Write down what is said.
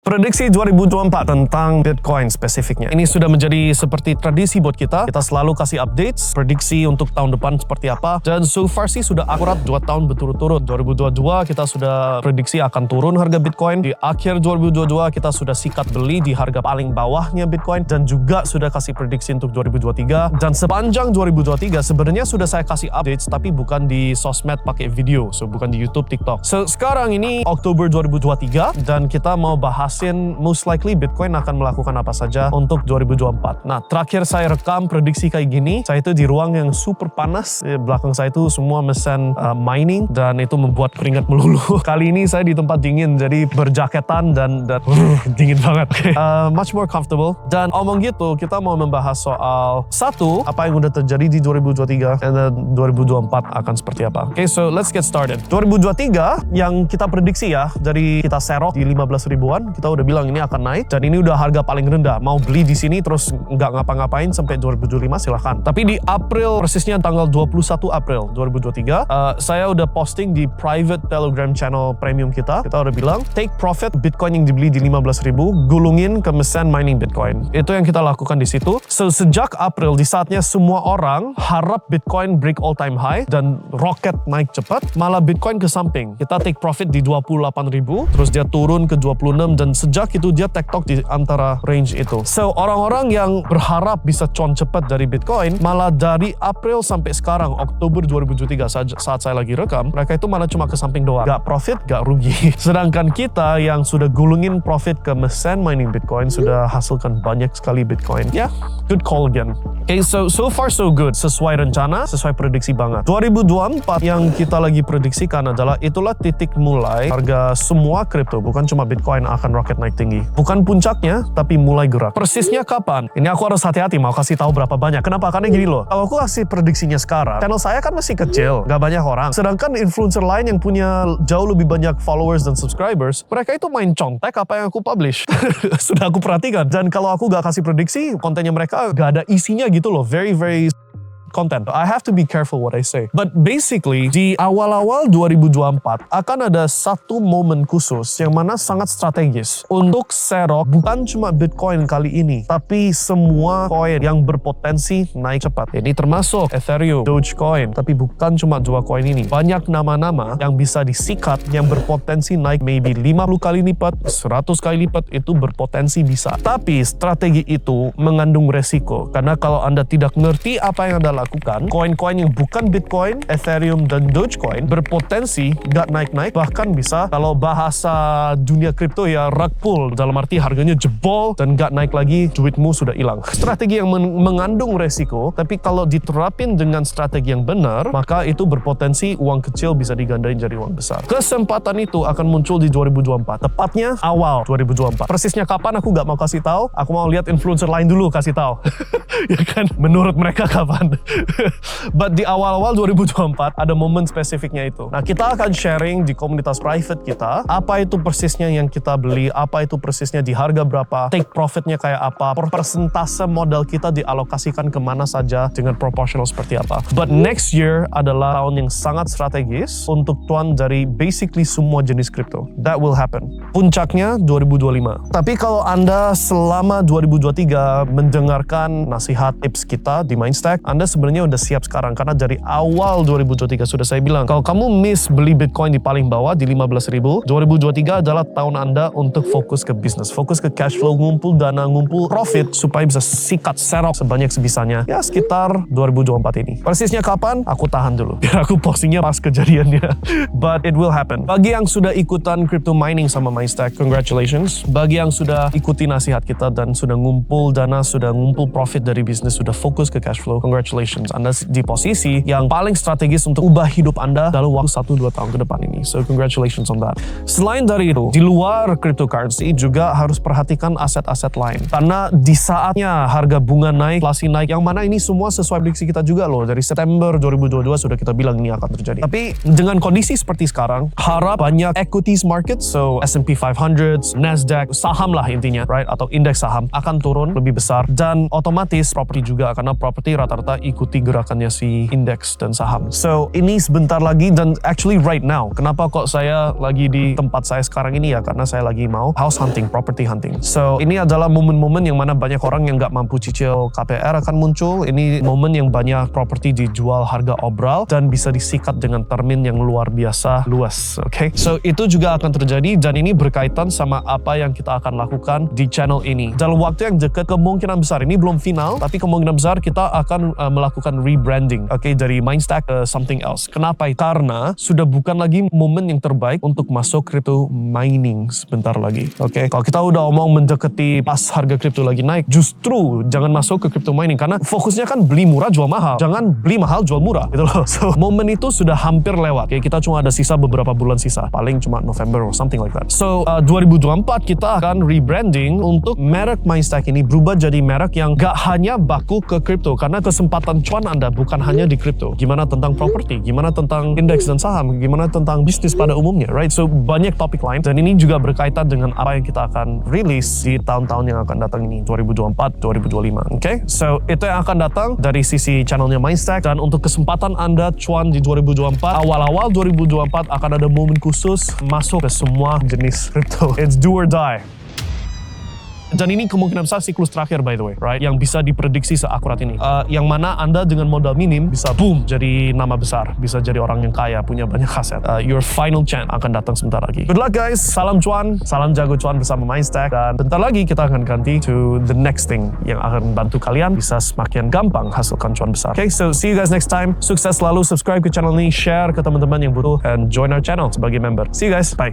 Prediksi 2024 tentang Bitcoin spesifiknya. Ini sudah menjadi seperti tradisi buat kita. Kita selalu kasih updates, prediksi untuk tahun depan seperti apa. Dan so far sih sudah akurat 2 tahun berturut-turut. 2022 kita sudah prediksi akan turun harga Bitcoin. Di akhir 2022 kita sudah sikat beli di harga paling bawahnya Bitcoin. Dan juga sudah kasih prediksi untuk 2023. Dan sepanjang 2023 sebenarnya sudah saya kasih updates tapi bukan di sosmed pakai video. So bukan di YouTube, TikTok. So sekarang ini Oktober 2023 dan kita mau bahas most likely Bitcoin akan melakukan apa saja untuk 2024. Nah, terakhir saya rekam prediksi kayak gini, saya itu di ruang yang super panas. Belakang saya itu semua mesin mining dan itu membuat keringat melulu. Kali ini saya di tempat dingin, jadi berjaketan dan dingin banget. Much more comfortable. Dan omong gitu, kita mau membahas soal satu, apa yang udah terjadi di 2023 and then 2024 akan seperti apa. Okay, so let's get started. 2023 yang kita prediksi ya, dari kita serok di 15 ribuan, kita udah bilang ini akan naik dan ini udah harga paling rendah. Mau beli di sini terus nggak ngapa-ngapain sampai 2025 silahkan. Tapi di April, persisnya tanggal 21 April 2023, saya udah posting di private Telegram channel premium kita. Kita udah bilang, take profit Bitcoin yang dibeli di 15.000, gulungin ke mesin mining Bitcoin. Itu yang kita lakukan di situ. So, sejak April, di saatnya semua orang harap Bitcoin break all time high dan roket naik cepat, malah Bitcoin ke samping. Kita take profit di 28.000, terus dia turun ke 26 dan sejak itu dia tektok di antara range itu. So, orang-orang yang berharap bisa cuan cepat dari Bitcoin, malah dari April sampai sekarang, Oktober 2023, saat saya lagi rekam, mereka itu malah cuma ke samping doang. Gak profit, gak rugi. Sedangkan kita yang sudah gulungin profit ke mesin mining Bitcoin, sudah hasilkan banyak sekali Bitcoin. Ya, good call again. Okay, so far so good. Sesuai rencana, sesuai prediksi banget. 2024 yang kita lagi prediksikan adalah itulah titik mulai harga semua kripto, bukan cuma Bitcoin akan roket naik tinggi. Bukan puncaknya, tapi mulai gerak. Persisnya kapan? Ini aku harus hati-hati mau kasih tahu berapa banyak. Kenapa? Karena gini loh, kalau aku kasih prediksinya sekarang, channel saya kan masih kecil, gak banyak orang. Sedangkan influencer lain yang punya jauh lebih banyak followers dan subscribers, mereka itu main contek apa yang aku publish. Sudah aku perhatikan. Dan kalau aku gak kasih prediksi, kontennya mereka gak ada isinya gitu loh. Very content. I have to be careful what I say. But basically, di awal-awal 2024 akan ada satu momen khusus yang mana sangat strategis untuk serok bukan cuma Bitcoin kali ini, tapi semua koin yang berpotensi naik cepat. Ini termasuk Ethereum, Dogecoin, tapi bukan cuma 2 koin ini. Banyak nama-nama yang bisa disikat yang berpotensi naik maybe 50 kali lipat, 100 kali lipat, itu berpotensi bisa. Tapi strategi itu mengandung resiko. Karena kalau Anda tidak ngerti apa yang Anda lakukan, koin-koin yang bukan Bitcoin, Ethereum, dan Dogecoin berpotensi gak naik-naik, bahkan bisa kalau bahasa dunia kripto ya rug pull, dalam arti harganya jebol dan gak naik lagi, duitmu sudah hilang. Strategi yang mengandung resiko, tapi kalau diterapin dengan strategi yang benar, maka itu berpotensi uang kecil bisa digandain jadi uang besar. Kesempatan itu akan muncul di 2024, tepatnya awal 2024. Persisnya kapan aku gak mau kasih tahu, aku mau lihat influencer lain dulu kasih tahu. Ya kan, menurut mereka kapan. But di awal-awal 2024 ada momen spesifiknya itu. Nah, kita akan sharing di komunitas private kita, apa itu persisnya yang kita beli, apa itu persisnya di harga berapa, take profitnya kayak apa, persentase modal kita dialokasikan kemana saja dengan proportional seperti apa. But next year adalah tahun yang sangat strategis untuk cuan dari basically semua jenis kripto. That will happen. Puncaknya 2025. Tapi kalau Anda selama 2023 mendengarkan nasihat tips kita di Mindstack, Anda sebenarnya udah siap sekarang karena dari awal 2023 sudah saya bilang kalau kamu miss beli Bitcoin di paling bawah di 15.000, 2023 adalah tahun Anda untuk fokus ke bisnis, fokus ke cash flow, ngumpul dana, ngumpul profit supaya bisa sikat serok sebanyak sebisanya ya sekitar 2024 ini. Persisnya kapan? Aku tahan dulu biar aku postingnya pas kejadiannya. But it will happen. Bagi yang sudah ikutan crypto mining sama Mindstack, congratulations. Bagi yang sudah ikuti nasihat kita dan sudah ngumpul dana, sudah ngumpul profit dari bisnis, sudah fokus ke cash flow, congratulations. Anda di posisi yang paling strategis untuk ubah hidup Anda dalam waktu 1-2 tahun ke depan ini. So congratulations on that. Selain dari itu, di luar cryptocurrency juga harus perhatikan aset-aset lain. Karena di saatnya harga bunga naik, inflasi naik, yang mana ini semua sesuai prediksi kita juga loh. Dari September 2022 sudah kita bilang ini akan terjadi. Tapi dengan kondisi seperti sekarang, harap banyak equities market, so S&P 500, Nasdaq, saham lah intinya, right? Atau indeks saham akan turun lebih besar. Dan otomatis properti juga, karena properti rata-rata ikut mengikuti gerakannya si indeks dan saham. So ini sebentar lagi dan actually right now. Kenapa kok saya lagi di tempat saya sekarang ini ya? Karena saya lagi mau house hunting, property hunting. So ini adalah momen-momen yang mana banyak orang yang nggak mampu cicil KPR akan muncul. Ini momen yang banyak properti dijual harga obral dan bisa disikat dengan termin yang luar biasa luas. Okay? So itu juga akan terjadi dan ini berkaitan sama apa yang kita akan lakukan di channel ini. Dalam waktu yang dekat kemungkinan besar, ini belum final, tapi kemungkinan besar kita akan melakukan rebranding, okay, dari Mindstack ke something else. Kenapa? Karena sudah bukan lagi momen yang terbaik untuk masuk crypto mining sebentar lagi. Okay? Kalau kita udah omong mendekati pas harga crypto lagi naik, justru jangan masuk ke crypto mining karena fokusnya kan beli murah jual mahal. Jangan beli mahal jual murah gitu loh. So momen itu sudah hampir lewat. Okay? Kita cuma ada sisa beberapa bulan sisa, paling cuma November or something like that. So 2024 kita akan rebranding untuk merek Mindstack ini berubah jadi merek yang gak hanya baku ke kripto, karena kesempatan cuan Anda bukan hanya di kripto. Gimana tentang properti, gimana tentang indeks dan saham, gimana tentang bisnis pada umumnya, right? So banyak topik lain dan ini juga berkaitan dengan apa yang kita akan rilis di tahun-tahun yang akan datang ini, 2024, 2025. Okay? So itu yang akan datang dari sisi channelnya Mindstack, dan untuk kesempatan Anda cuan di 2024, awal-awal 2024 akan ada momen khusus masuk ke semua jenis kripto. It's do or die. Dan ini kemungkinan besar siklus terakhir by the way, right? Yang bisa diprediksi seakurat ini. Yang mana Anda dengan modal minim bisa boom jadi nama besar, bisa jadi orang yang kaya, punya banyak aset. Your final chance akan datang sebentar lagi. Good luck guys, salam cuan, salam jago cuan bersama Mindstack, dan bentar lagi kita akan ganti to the next thing yang akan bantu kalian bisa semakin gampang hasilkan cuan besar. Okay, so see you guys next time. Sukses selalu, subscribe ke channel ini, share ke teman-teman yang butuh, and join our channel sebagai member. See you guys, bye.